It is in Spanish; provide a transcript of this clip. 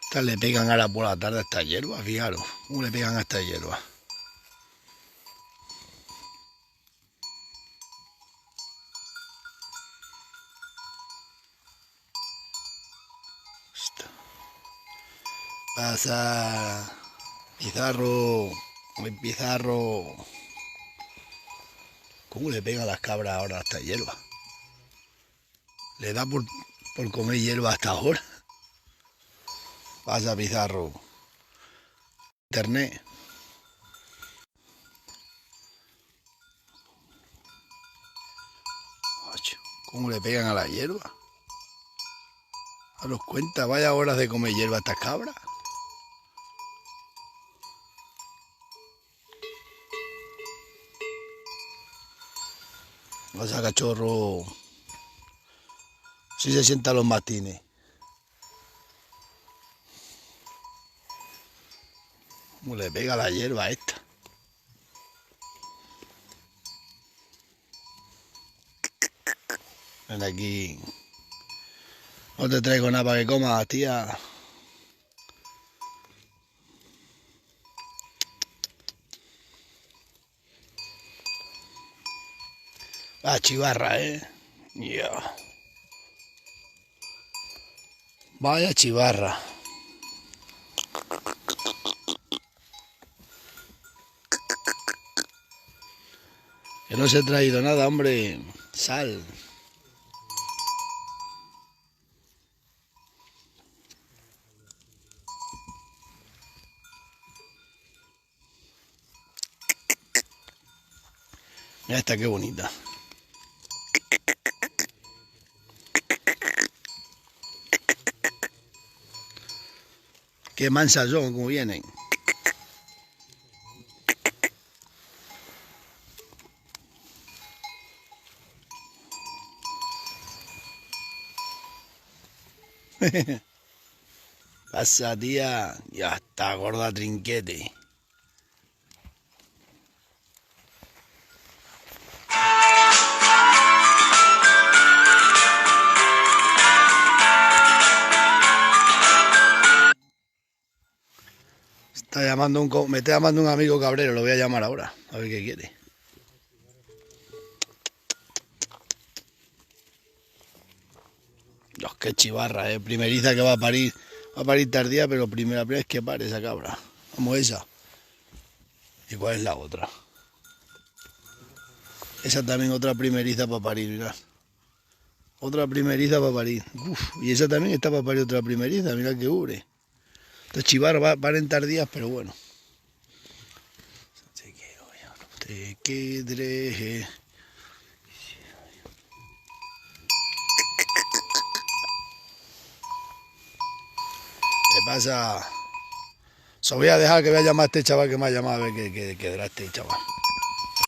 Estas le pegan ahora por la tarde a esta hierba, fijaros. ¿Cómo le pegan a esta hierba? Pasa, Pizarro, muy Pizarro. ¿Cómo le pegan las cabras ahora a esta hierba? ¿Le da por comer hierba hasta ahora? Pasa, Pizarro. Internet. ¿Cómo le pegan a la hierba? Daros cuenta, vaya horas de comer hierba a estas cabras. Pasa, cachorro. Si se sientan los matines. ¿Cómo le pega la hierba a esta? Ven aquí. No te traigo nada para que comas, tía. Ah, chivarra, Ya. Vaya chivarra. Que no se ha traído nada, hombre. Sal. Mira esta, qué bonita. Qué mansas son, como vienen. Pasa, tía. Ya está, gorda trinquete. Me está llamando un amigo cabrero, lo voy a llamar ahora, a ver qué quiere. Dios, qué chivarra, primeriza que va a parir tardía, pero primera vez que pare esa cabra. Vamos, esa. ¿Y cuál es la otra? Esa también otra primeriza para parir, mirad. Otra primeriza para parir. Uf, y esa también está para parir otra primeriza, mirad que ubre. Estos chivarras paren tardías, pero bueno. Te quedré. ¿Qué pasa? Se voy a dejar que voy a llamar a este chaval que me ha llamado a ver qué quedará este chaval.